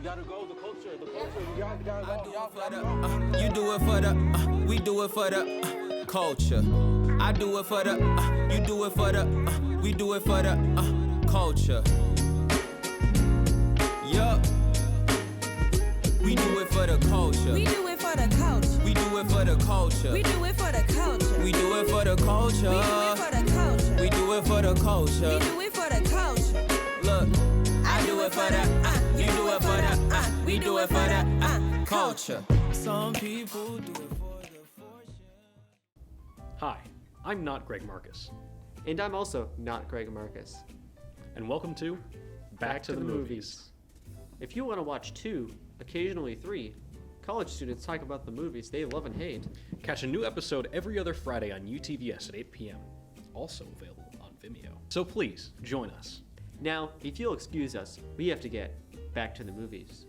gotta go. The culture. You gotta go. You do it for the, we do it for the culture. I do it for the, you do it for the, we do it for the culture. Yup. We do it for the culture. We do it for the culture. We do it for the culture. We do it for the culture. We do it for the culture. We do it for the culture. We do it for the culture. We do it for the culture. Look, I do it for the, you do it for the, we do it for the culture. Some people do it for the fortune. Hi, I'm not Greg Marcus. And I'm also not Greg Marcus. And welcome to Back to the Movies. If you want to watch 2, occasionally 3, college students talk about the movies they love and hate. Catch a new episode every other Friday on UTVS at 8 p.m. Also available on Vimeo. So please, join us. Now, if you'll excuse us, we have to get back to the movies.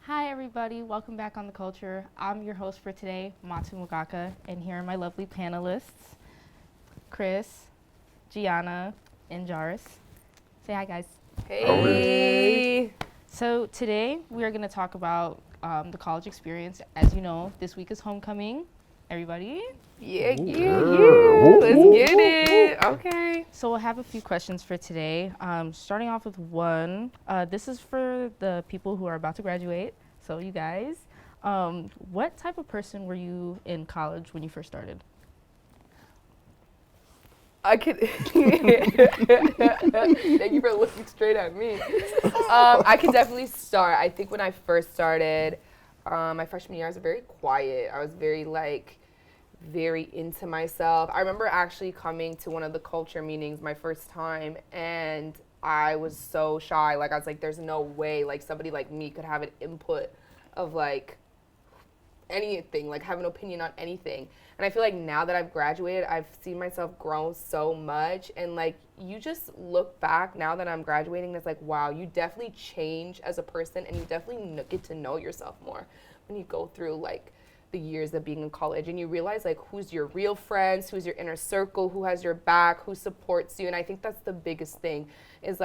Hi everybody, welcome back on The Culture. I'm your host for today, Matu Mogaka, and here are my lovely panelists, Chris, Gianna, and Jairus. Say hi guys. Hey! So today we are going to talk about the college experience. As you know, this week is homecoming. Everybody? Yeah. Let's get it. Okay. So we'll have a few questions for today. Starting off with one. This is for the people who are about to graduate. So you guys, what type of person were you in college when you first started? I could. Thank you for looking straight at me. I could definitely start. I think when I first started, my freshman year, I was very quiet. I was very into myself. I remember actually coming to one of the culture meetings my first time, and I was so shy. I was like, there's no way somebody like me could have an input of anything, have an opinion on anything. And I feel like now that I've graduated, I've seen myself grow so much, and you just look back now that I'm graduating, and it's like, wow, you definitely change as a person, and you definitely get to know yourself more when you go through the years of being in college, and you realize who's your real friends, who's your inner circle, who has your back, who supports you. And I think that's the biggest thing is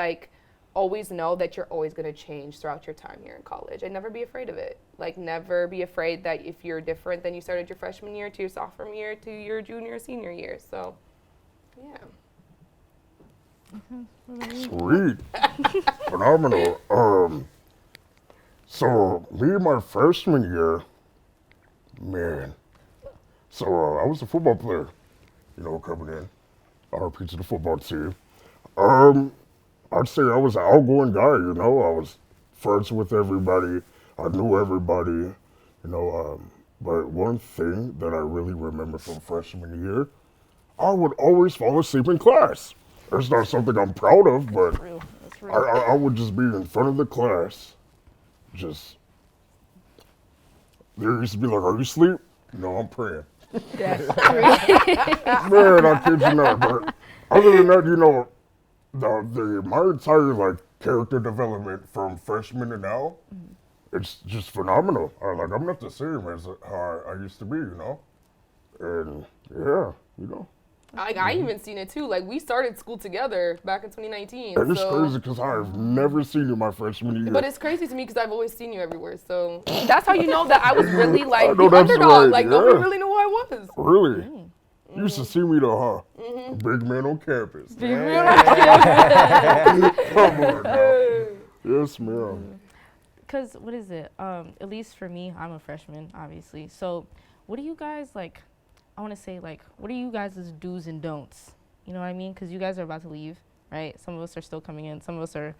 always know that you're always going to change throughout your time here in college, and never be afraid of it. Never be afraid that if you're different than you started your freshman year to your sophomore year to your junior or senior year. So yeah. Sweet. Phenomenal. So me my freshman year, man. So I was a football player, coming in. RP to the football team. I'd say I was an outgoing guy, I was friends with everybody. I knew everybody, but one thing that I really remember from freshman year, I would always fall asleep in class. It's not something I'm proud of, but That's real. I would just be in front of the class. They used to be like, are you asleep? No, I'm praying. That's Man, I kid you not. But other than that, my entire character development from freshman to now, it's just phenomenal. I'm not the same as how I used to be, And yeah, I even seen it too. We started school together back in 2019. And it's crazy because I've never seen you my freshman year. But it's crazy to me because I've always seen you everywhere. So that's how you know that I was really the that's underdog. right, Nobody yeah. really knew who I was. Really? You used to see me though, huh? Big man on campus. Big man on Come on now. Yes, ma'am. Because what is it? At least for me, I'm a freshman, obviously. So what do you guys like? I want to say like, what are you guys' do's and don'ts? You know what I mean? Because you guys are about to leave, right? Some of us are still coming in. Some of us are,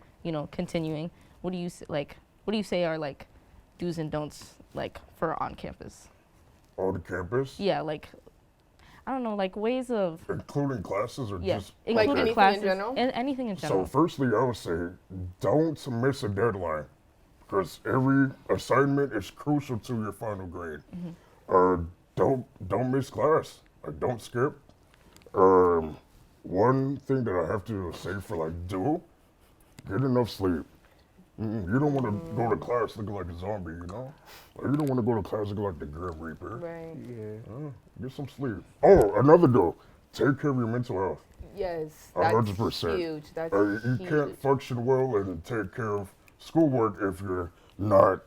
continuing. What do you like? What do you say are like do's and don'ts like for on campus? On campus? Yeah, like I don't know, like ways of including classes or just including anything classes in general? and anything in general. So firstly, I would say don't miss a deadline because every assignment is crucial to your final grade. Don't miss class. Like don't skip. One thing that I have to say for like get enough sleep. You don't want to go to class looking like a zombie, you know? Like, you don't want to go to class looking like the Grim Reaper. Right. Yeah. Get some sleep. Oh, another do. Take care of your mental health. Yes, that's 100%. huge. That's You huge. can't function well and take care of schoolwork if you're not,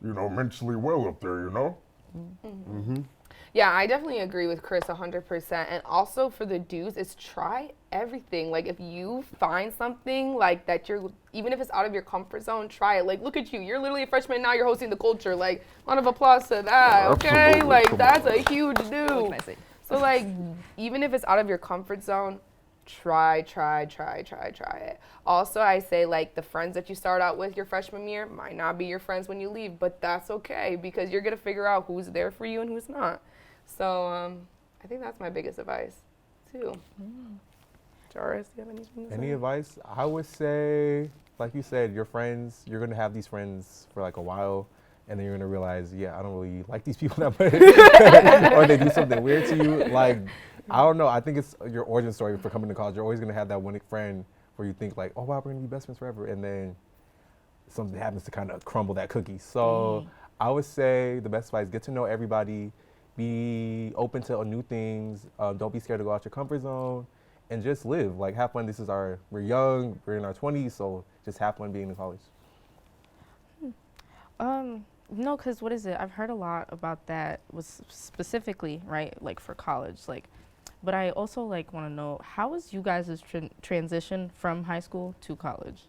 mentally well up there, you know? Yeah, I definitely agree with Chris 100%. And also for the dudes, is try everything. Like if you find something like that even if it's out of your comfort zone, try it. Like look at you, you're literally a freshman now, you're hosting the culture. Like round of applause to that, okay? Absolutely. Like Come that's on. a huge do. So like even if it's out of your comfort zone, try it. Also, I say like the friends that you start out with your freshman year might not be your friends when you leave, but that's okay because you're gonna figure out who's there for you and who's not. So I think that's my biggest advice too. Jairus, do you have anything to say? Any advice? I would say, like you said, your friends, you're going to have these friends for like a while, and then you're going to realize, yeah, I don't really like these people that much, or they do something weird to you. Like, I don't know. I think it's your origin story for coming to college. You're always going to have that one friend where you think like, oh, wow, we're going to be best friends forever, and then something happens to kind of crumble that cookie. So I would say the best advice, get to know everybody, be open to new things, don't be scared to go out your comfort zone, and just live, like have fun. We're young, we're in our 20s, so just have fun being in college. No, because what is it? I've heard a lot about that was specifically, right, like for college, like, but I also like want to know, how was you guys' transition from high school to college?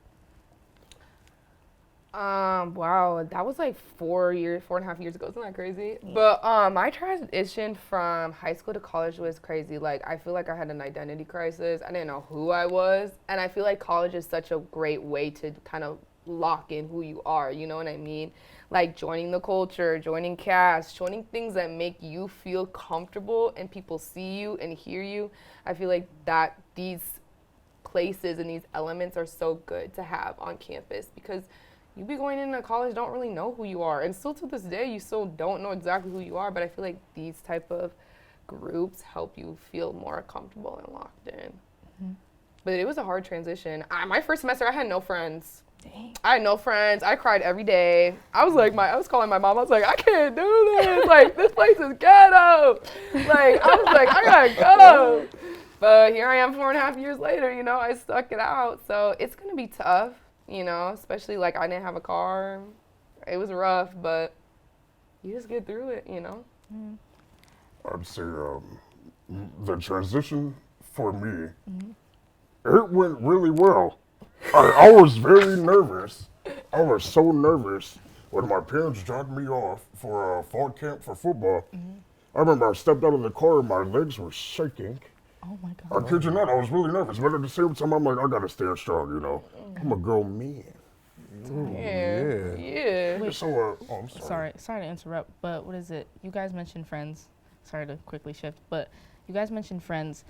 Wow, that was like 4.5 years ago. Isn't that crazy? But my transition from high school to college was crazy. Like I feel like I had an identity crisis. I didn't know who I was, and I feel like college is such a great way to kind of lock in who you are. You know what I mean? Like joining the culture, joining cast, joining things that make you feel comfortable and people see you and hear you. I feel like that these places and these elements are so good to have on campus because you be going into college, don't really know who you are. And still to this day, you still don't know exactly who you are. But I feel like these type of groups help you feel more comfortable and locked in. But it was a hard transition. My first semester, I had no friends. Dang. I had no friends. I cried every day. I was calling my mom. I was like, I can't do this. Like, this place is ghetto. Like, I was like, I gotta go. But here I am 4.5 years later, I stuck it out. So it's gonna be tough. Especially like I didn't have a car. It was rough, but you just get through it, I'd say the transition for me, it went really well. I was very nervous. I was so nervous when my parents dropped me off for a fall camp for football. I remember I stepped out of the car and my legs were shaking. Oh my God. I kid you not, I was really nervous, but at the same time, I'm like, I gotta stay strong, I'm a grown man. Yeah. Wait, So, I'm sorry. sorry to interrupt, but what is it? You guys mentioned friends. Sorry to quickly shift, but you guys mentioned friends.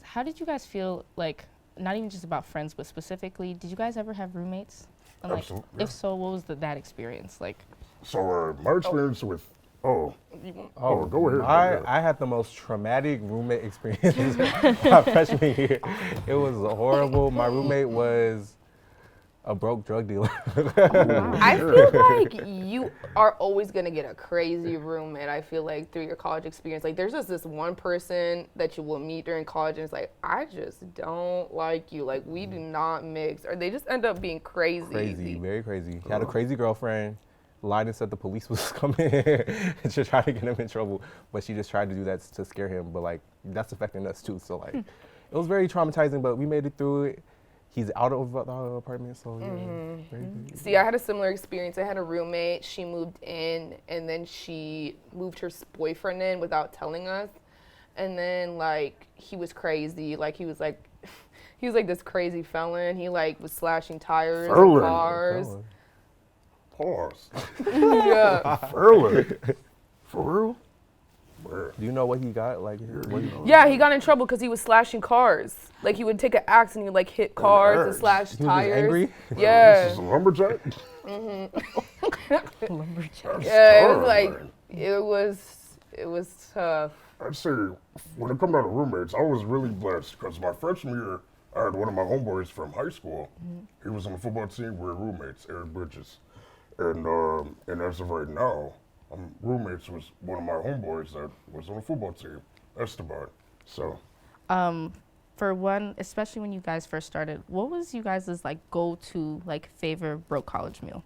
How did you guys feel like, not even just about friends, but specifically, did you guys ever have roommates? And like, Absolutely. if so, what was that experience like? So, my experience with, go ahead. I had the most traumatic roommate experience my freshman year. It was horrible. My roommate was a broke drug dealer. I feel like you are always gonna get a crazy roommate. I feel like through your college experience, like there's just this one person that you will meet during college, and it's like, I just don't like you. Like we do not mix, or they just end up being crazy. Crazy, very crazy. Had a crazy girlfriend. lied and said the police was coming to try to get him in trouble. But she just tried to do that to scare him. But like that's affecting us too. So like it was very traumatizing. But we made it through it. He's out of the apartment, so yeah. Very good. See, I had a similar experience. I had a roommate. She moved in, and then she moved her boyfriend in without telling us. And then like he was crazy. Like he was like this crazy felon. He like was slashing tires in cars. Pause. Yeah. Felon. For real? Where? Do you know what he got? Like, what Yeah, he got in trouble because he was slashing cars. Like he would take an axe and he would like hit cars and slash he was just tires. angry? This Yeah. is a lumberjack? Yeah, it was like it was tough. I'd say when it comes down to roommates, I was really blessed because my freshman year, I had one of my homeboys from high school. He was on the football team. We were roommates, Eric Bridges. And as of right now, roommates was one of my homeboys that was on the football team, Esteban. So. For one, especially when you guys first started, what was you guys' like go-to like favorite broke college meal?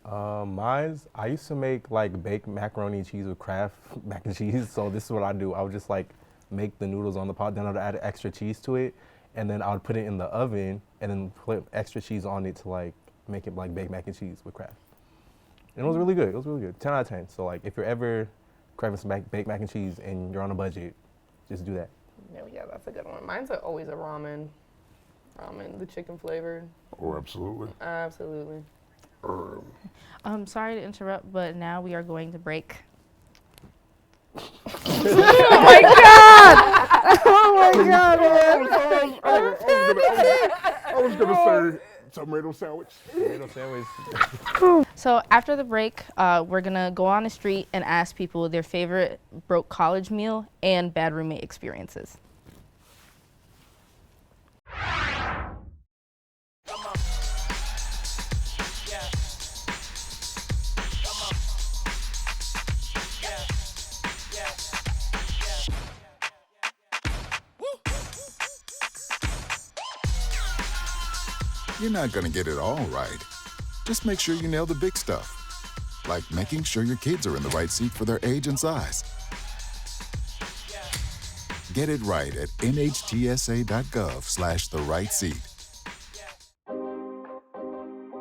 I used to make like baked macaroni and cheese with Kraft mac and cheese. So this is what I do. I would just like make the noodles on the pot, then I'd add extra cheese to it, and then I would put it in the oven and then put extra cheese on it to like make it like baked mac and cheese with Kraft. And it was really good. It was really good. 10 out of 10. So like if you're ever craving some baked mac and cheese and you're on a budget, just do that. Yeah, that's a good one. Mine's always a ramen. The chicken flavored. Oh, absolutely. Absolutely. Sorry to interrupt, but now we are going to break. Oh my God! Oh my God, man. I was gonna say tomato sandwich. Tomato sandwich. So after the break, we're gonna go on the street and ask people their favorite broke college meal and bad roommate experiences. You're not gonna get it all right. Just make sure you nail the big stuff, like making sure your kids are in the right seat for their age and size. Get it right at nhtsa.gov/the-right-seat.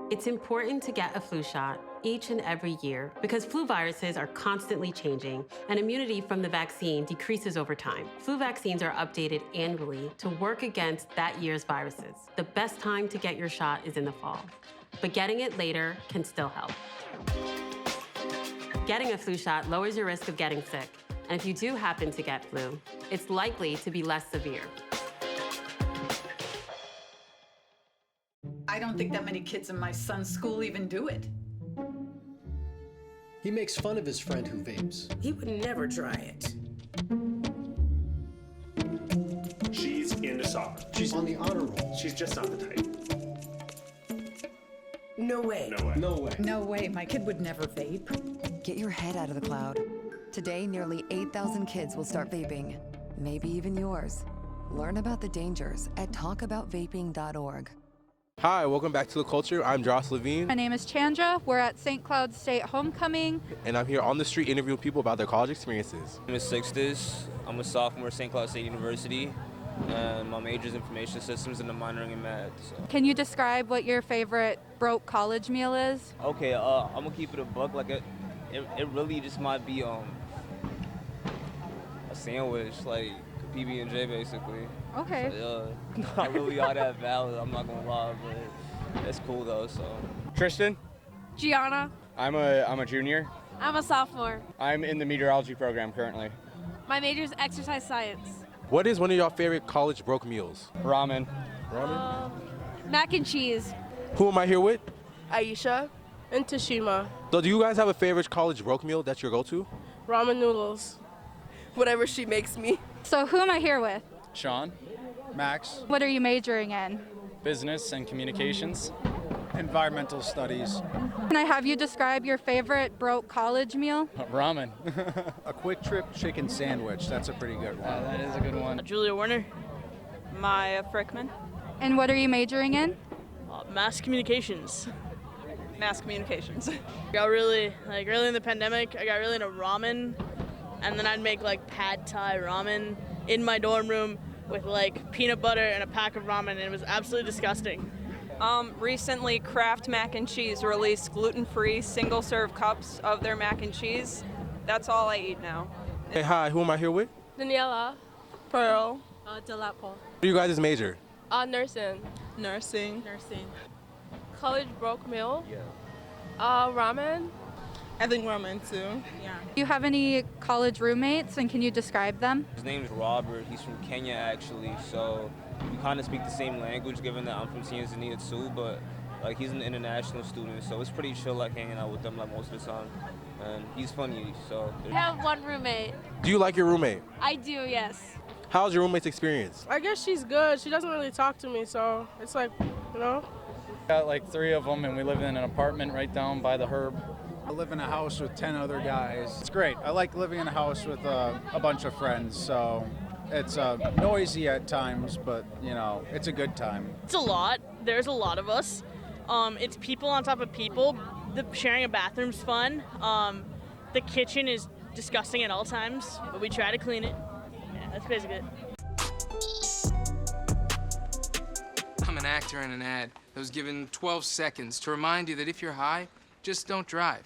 It's important to get a flu shot each and every year because flu viruses are constantly changing and immunity from the vaccine decreases over time. Flu vaccines are updated annually to work against that year's viruses. The best time to get your shot is in the fall, but getting it later can still help. Getting a flu shot lowers your risk of getting sick, and if you do happen to get flu, it's likely to be less severe. I don't think that many kids in my son's school even do it. He makes fun of his friend who vapes. He would never try it. She's into soccer. She's on the honor roll. She's just not the type. No way. No way. No way. No way, my kid would never vape. Get your head out of the cloud. Today, nearly 8,000 kids will start vaping. Maybe even yours. Learn about the dangers at talkaboutvaping.org. Hi, welcome back to The Culture. I'm Jairus Lavin. My name is Chandra. We're at St. Cloud State Homecoming. And I'm here on the street interviewing people about their college experiences. My name is Sixtus. I'm a sophomore at St. Cloud State University. And my major is information systems and I'm minoring in math. So. Can you describe what your favorite broke college meal is? Okay, I'm gonna keep it a buck. Like it really just might be a sandwich, like PB&J basically. Okay. So, not really all that valid, I'm not gonna lie, but it's cool though. So. Tristan. Gianna. I'm a junior. I'm a sophomore. I'm in the meteorology program currently. My major is exercise science. What is one of your favorite college broke meals? Ramen. Ramen? Mac and cheese. Who am I here with? Aisha and Tashima. So do you guys have a favorite college broke meal that's your go-to? Ramen noodles. Whatever she makes me. So who am I here with? Sean. Max. What are you majoring in? Business and communications. Environmental studies. Can I have you describe your favorite broke college meal? Ramen. A quick trip chicken sandwich. That's a pretty good one. That is a good one. Julia Werner. Maya Frickman. And what are you majoring in? Mass communications. Mass communications. Got really in the pandemic, I got really into ramen, and then I'd make like pad thai ramen in my dorm room with like peanut butter and a pack of ramen, and it was absolutely disgusting. Recently, Kraft Mac and Cheese released gluten-free single-serve cups of their mac and cheese. That's all I eat now. Hey, hi, who am I here with? Daniela. Pearl. Delapo. What are you guys' major? Nursing. Nursing. College broke meal. Yeah. Ramen. I think ramen too. Do you have any college roommates, and can you describe them? His name's Robert. He's from Kenya, actually. So we kind of speak the same language, given that I'm from Tanzania too. But like, he's an international student, so it's pretty chill, like hanging out with them like most of the time. And he's funny, so. I have one roommate. Do you like your roommate? I do, yes. How's your roommate's experience? I guess she's good. She doesn't really talk to me, so it's like, you know. Got like 3 of them, and we live in an apartment right down by the Herb. I live in a house with 10 other guys. It's great. I like living in a house with a bunch of friends, so it's noisy at times, but you know, it's a good time. It's a lot. There's a lot of us. It's people on top of people. Sharing a bathroom's fun. The kitchen is disgusting at all times, but we try to clean it. Yeah, that's basically it. I'm an actor in an ad that was given 12 seconds to remind you that if you're high, just don't drive.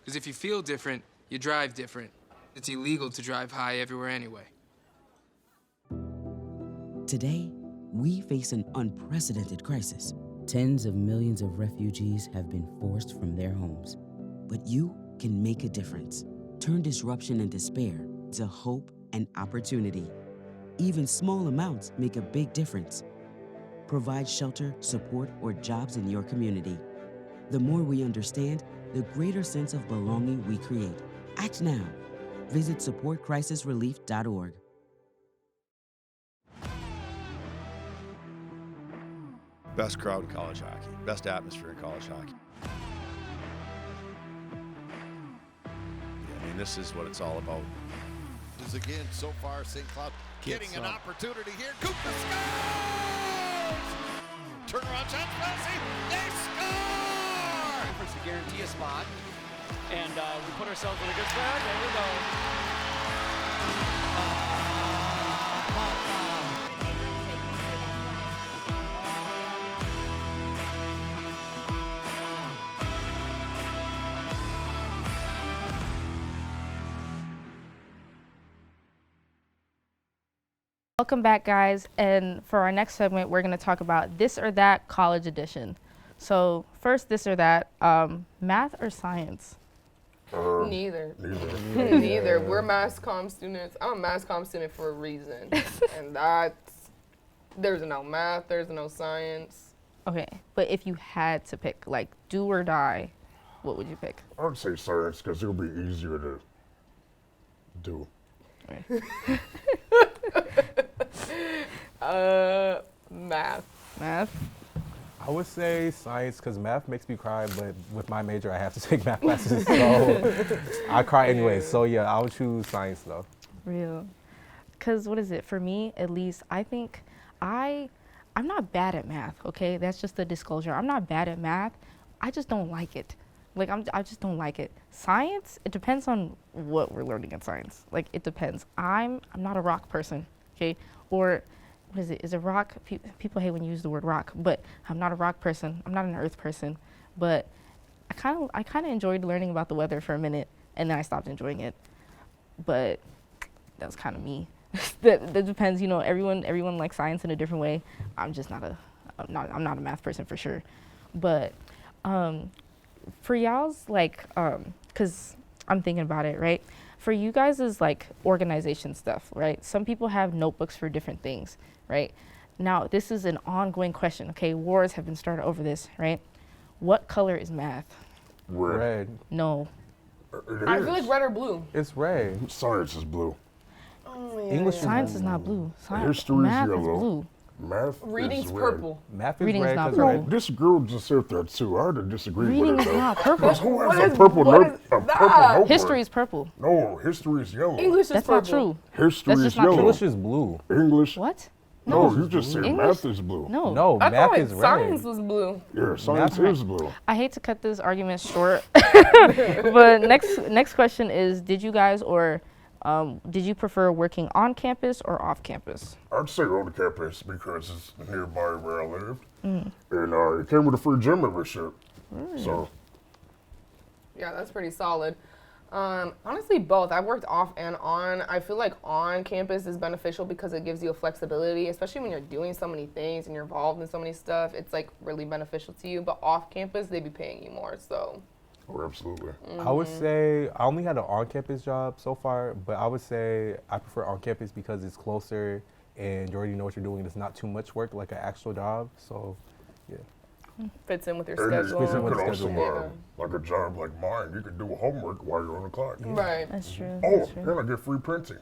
Because if you feel different, you drive different. It's illegal to drive high everywhere anyway. Today, we face an unprecedented crisis. Tens of millions of refugees have been forced from their homes. But you can make a difference. Turn disruption and despair to hope and opportunity. Even small amounts make a big difference. Provide shelter, support, or jobs in your community. The more we understand, the greater sense of belonging we create. Act now. Visit supportcrisisrelief.org. Best crowd in college hockey. Best atmosphere in college hockey. I mean, this is what it's all about. Again, so far, St. Cloud getting an opportunity here. Cooper scores! Turnaround shot, Kelsey. They score! To guarantee a spot, and we put ourselves in a good spot. There we go. Welcome back, guys, and for our next segment, we're going to talk about this or that college edition. So first, this or that, math or science? Neither. Neither. We're mass comm students. I'm a mass comm student for a reason, and there's no math, there's no science. Okay, but if you had to pick, like, do or die, what would you pick? I would say science because it'll be easier to do. Math. Math? I would say science because math makes me cry, but with my major, I have to take math classes, so I cry anyway. So yeah, I would choose science though. Real. Because what is it? For me, at least, I think I'm not bad at math, okay? That's just a disclosure. I'm not bad at math. I just don't like it. Like, I just don't like it. Science, it depends on what we're learning in science. Like, it depends. I'm not a rock person, okay? Or, what is it? Is it rock? People hate when you use the word rock, but I'm not a rock person. I'm not an earth person. But I kind of enjoyed learning about the weather for a minute, and then I stopped enjoying it. But that was kind of me. that depends, you know, everyone likes science in a different way. I'm just I'm not a math person for sure. But for y'all's, like, because I'm thinking about it, right? For you guys is like organization stuff, right? Some people have notebooks for different things, right? Now, this is an ongoing question, okay? Wars have been started over this, right? What color is math? Red. No. I feel like red or blue. It's red. Science is blue. Oh, yeah, English Science is not blue. History Math is is yellow. blue. Math Reading's is red. purple. Math is Reading's red. not 'cause purple. red. This girl just said that too. I had to disagree Reading with is it though. not purple. Because who has a purple notebook? History is purple. No, history is yellow. English is That's purple. not true. History That's is just not yellow. true. English is blue. English. What? No, you just said English? math is blue. No, I math thought is red. science was blue. Yeah, science is blue. I hate to cut this argument short, but next question is: did you guys did you prefer working on campus or off campus? I'd say on campus because it's nearby where I lived. Mm. And it came with a free gym membership. So, Yeah, that's pretty solid. Honestly, both. I've worked off and on. I feel like on campus is beneficial because it gives you a flexibility, especially when you're doing so many things and you're involved in so many stuff. It's like really beneficial to you. But off campus, they be paying you more. So. oh, absolutely. I would say I only had an on-campus job so far, but I would say I prefer on-campus because it's closer and you already know what you're doing. It's not too much work like an actual job. So, yeah. Fits in with your And schedule. you could also, Yeah. like a job like mine, you could do homework while you're on the clock. Right. That's true. Oh, That's true. and I get free printing.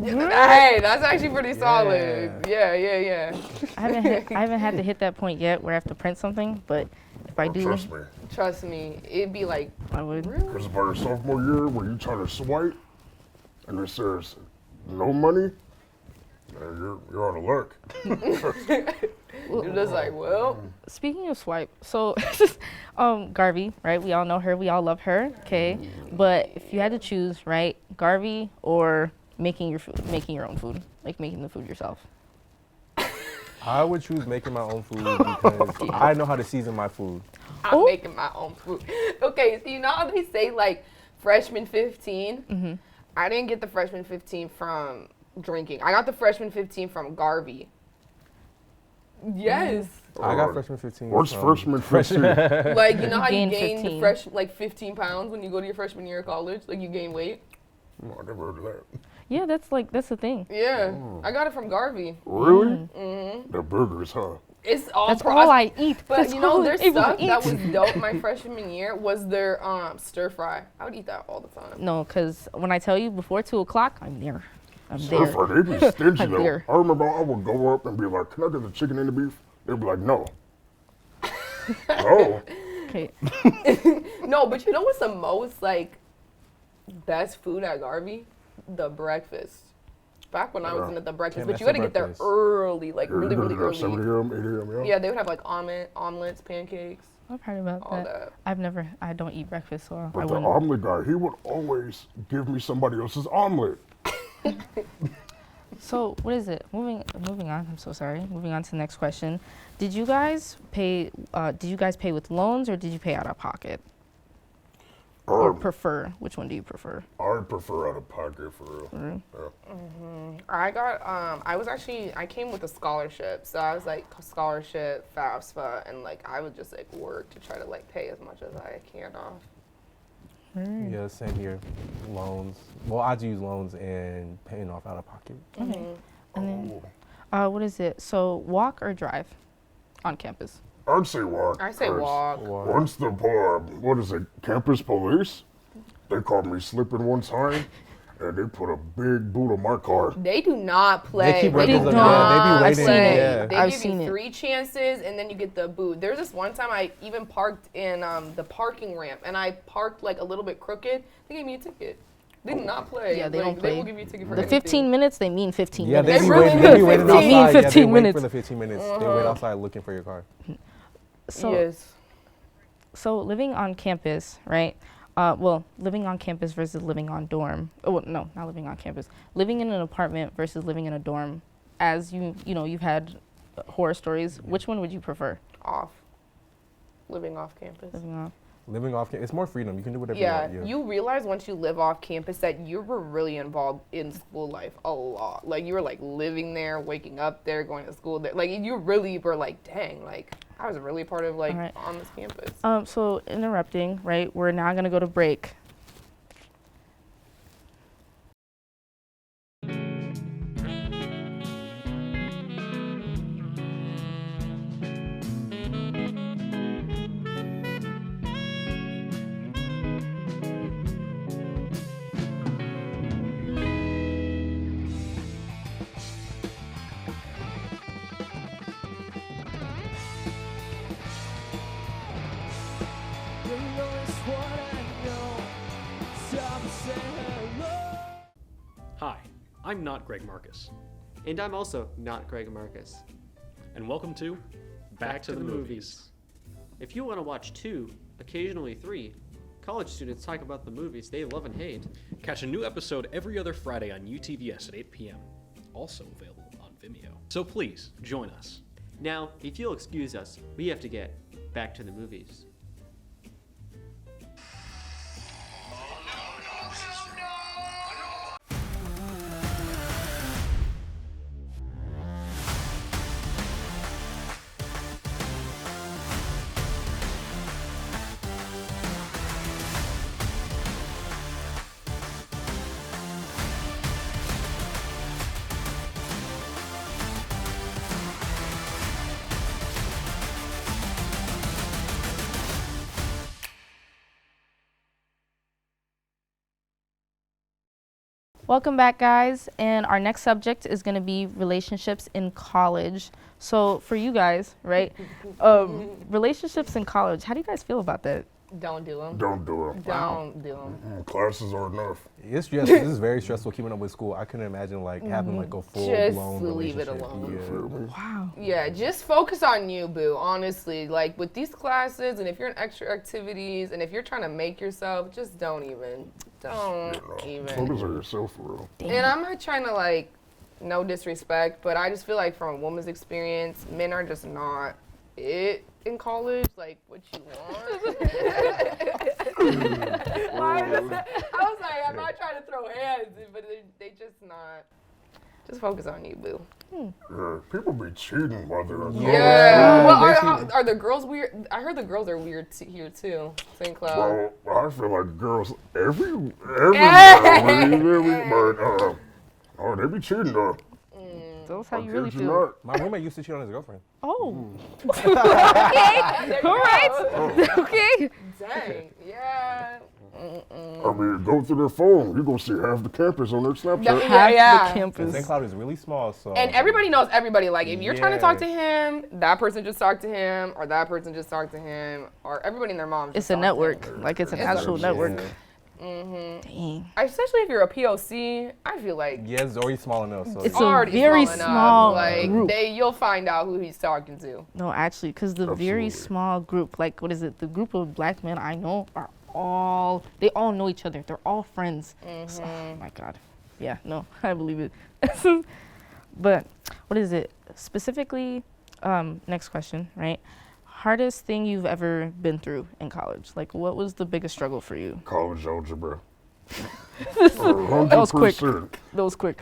Hey, that's actually pretty solid. Yeah. I haven't had to hit that point yet where I have to print something, but if I do, Trust me. Trust me, it'd be like. I would. Because by your sophomore year, when you try to swipe, and it says no money, you're out of luck. You're just like, well. Speaking of swipe, so Garvey, right? We all know her. We all love her. Okay, but if you had to choose, right, Garvey or making your own food, like making the food yourself. I would choose making my own food because I know how to season my food. I'm making my own food. Okay, so you know how they say like freshman 15? Mm-hmm. I didn't get the freshman 15 from drinking. I got the freshman 15 from Garvey. Yes. I got freshman 15. What's freshman 15? Like, you know how you Gain gain 15. 15 pounds when you go to your freshman year of college? Like, you gain weight? No, I never heard of that. Yeah, that's the thing. Yeah. I got it from Garvey. Really? Mm-hmm. The burgers, huh? It's all That's all I eat. But That's you know, all their I'm able to stuff that eat. was dope my freshman year was their stir fry. I would eat that all the time. No, because when I tell you before 2 o'clock, I'm there. I'm Stir there. fry, they be stingy I'm though. there. I remember I would go up and be like, can I get the chicken and the beef? They'd be like, no. No. Okay. No, but you know what's the most like best food at Garvey? The breakfast. Back when I was in at the breakfast, but you gotta get there early, like really early. 7 a.m., 8 a.m., yeah. Yeah, they would have like omelets, pancakes. I've heard about all that. I don't eat breakfast, so I But the wouldn't. omelet guy, he would always give me somebody else's omelet. So what is it? Moving on. I'm so sorry. Moving on to the next question. Did you guys pay? Did you guys pay with loans or did you pay out of pocket? Or prefer? Which one do you prefer? I prefer out of pocket for real. Yeah. I came with a scholarship, so I was like scholarship, FAFSA, and like I would just like work to try to like pay as much as I can off. Yeah, same here. Loans. Well, I do use loans and paying off out of pocket. Okay. And then, what is it? So walk or drive on campus? I'd say walk. I say walk. Once the, what is it, campus police, they caught me slipping one time, and they put a big boot on my car. They do not play. They keep They do waiting. not They be waiting. play. Yeah. They I've give seen you it. 3 chances, and then you get the boot. There's this one time I even parked in the parking ramp, and I parked like a little bit crooked. They gave me a ticket. They do not play. Yeah, they Like, don't play. They will give you a ticket for The anything. 15 minutes, they mean 15 Yeah, minutes. they be really waiting. do. They be waiting 15 outside. Yeah, they 15 wait minutes. for the 15 minutes. They wait outside looking for your car. So, Yes. so living on campus, right? Well, living on campus versus living on dorm. Oh, well, no, not living on campus. Living in an apartment versus living in a dorm. As you've had horror stories. Which one would you prefer? Off. Living off campus. Living off. Living off campus, it's more freedom. You can do whatever Yeah, you want. you realize once you live off campus that you were really involved in school life a lot. Like you were like living there, waking up there, going to school there. Like you really were like, dang, like I was really part of like Alright. on this campus. So interrupting, right? We're now gonna go to break. Hi, I'm not Greg Marcus. And I'm also not Greg Marcus. And welcome to Back to the Movies. If you want to watch 2, occasionally 3, college students talk about the movies they love and hate, Catch a new episode every other Friday on UTVS at 8 p.m. Also available on Vimeo. So please, join us. now, if you'll excuse us, we have to get back to the movies. Welcome back, guys, and our next subject is going to be relationships in college. So for you guys, right, relationships in college, how do you guys feel about that? Don't do them. Don't do them. Don't do them. Classes are enough. It's just, this is very stressful keeping up with school. I couldn't imagine like having like a full-blown Just leave it relationship. alone. Yeah. Wow. Yeah, just focus on you, boo, honestly. Like, with these classes, and if you're in extra activities, and if you're trying to make yourself, just don't even. Don't even. Focus on yourself for real. And I'm not trying to, like, no disrespect, but I just feel like from a woman's experience, men are just not it in college, like what you want. I was like, I'm not trying to throw hands, but they just not. Just focus on you, boo. Yeah, people be cheating while they're at Yeah. Well, are the girls weird? I heard the girls are weird here too. St. Cloud. Well, I feel like girls everywhere, but they be cheating though. That's how you really feel. Not. My roommate used to cheat on his girlfriend. Oh. Okay. All right. Okay. Dang. Yeah. I mean, go through their phone. You're going to see half the campus on their Snapchat. Half the campus. St. Cloud is really small, so. And everybody knows everybody. Like, if you're trying to talk to him, that person just talked to him, or that person just talked to him, or everybody and their mom. It's a network. Like, it's an actual network. Mm-hmm. Dang. Especially if you're a POC, I feel like Yeah, it's already small enough. So it's already a very small small enough. group. Like, you'll find out who he's talking to. No, actually, because the very small group, like, what is it? The group of black men I know are they all know each other. They're all friends. So, oh my God. Yeah, no, I believe it. But what is it? Specifically, next question, right? Hardest thing you've ever been through in college? Like, what was the biggest struggle for you? College algebra. That was quick. 100%. That was quick.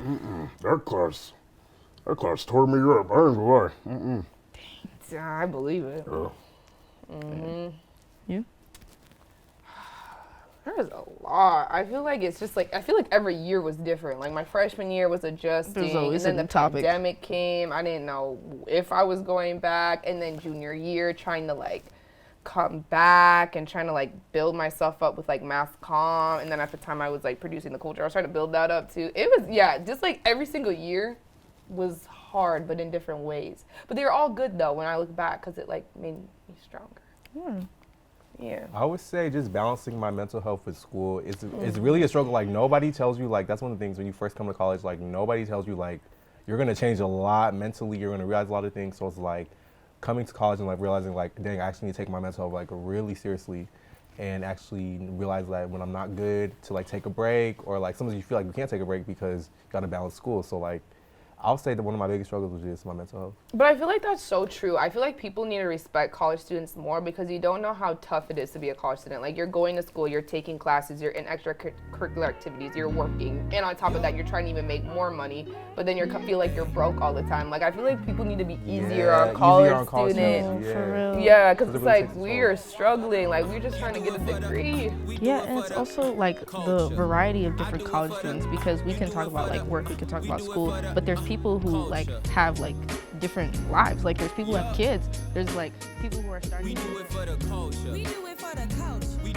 That class tore me up. I ain't gonna lie. Yeah, I believe it. Yeah. You? There's a lot. I feel like it's just like, I feel like every year was different. Like my freshman year was adjusting, There's always and then a the topic. pandemic came. I didn't know if I was going back, and then junior year trying to like come back and trying to like build myself up with like mass comm, and then at the time I was like producing the culture. I was trying to build that up too. It was, yeah, just like every single year was hard, but in different ways. But they were all good though when I look back, because it like made me stronger. Yeah. I would say just balancing my mental health with school. It's really a struggle. Like nobody tells you, like that's one of the things when you first come to college, like nobody tells you like you're gonna change a lot mentally, you're gonna realize a lot of things. So it's like coming to college and like realizing like, dang, I actually need to take my mental health like really seriously and actually realize that when I'm not good to like take a break, or like sometimes you feel like you can't take a break because you gotta balance school. So like I'll say that one of my biggest struggles was just my mental health. But I feel like that's so true. I feel like people need to respect college students more, because you don't know how tough it is to be a college student. Like, you're going to school, you're taking classes, you're in extracurricular activities, you're working, and on top of that, you're trying to even make more money, but then you feel like you're broke all the time. Like, I feel like people need to be easier on college students. Yeah. For real. Yeah, because it's like, we are struggling. Like, we're just trying to get a degree. Yeah, and it's also like the variety of different college students, because we can talk about like work, we can talk about school, but there's people who like have like different lives. Like there's people who have kids. There's like people who are starting. We do it for the culture. We do it for the culture. We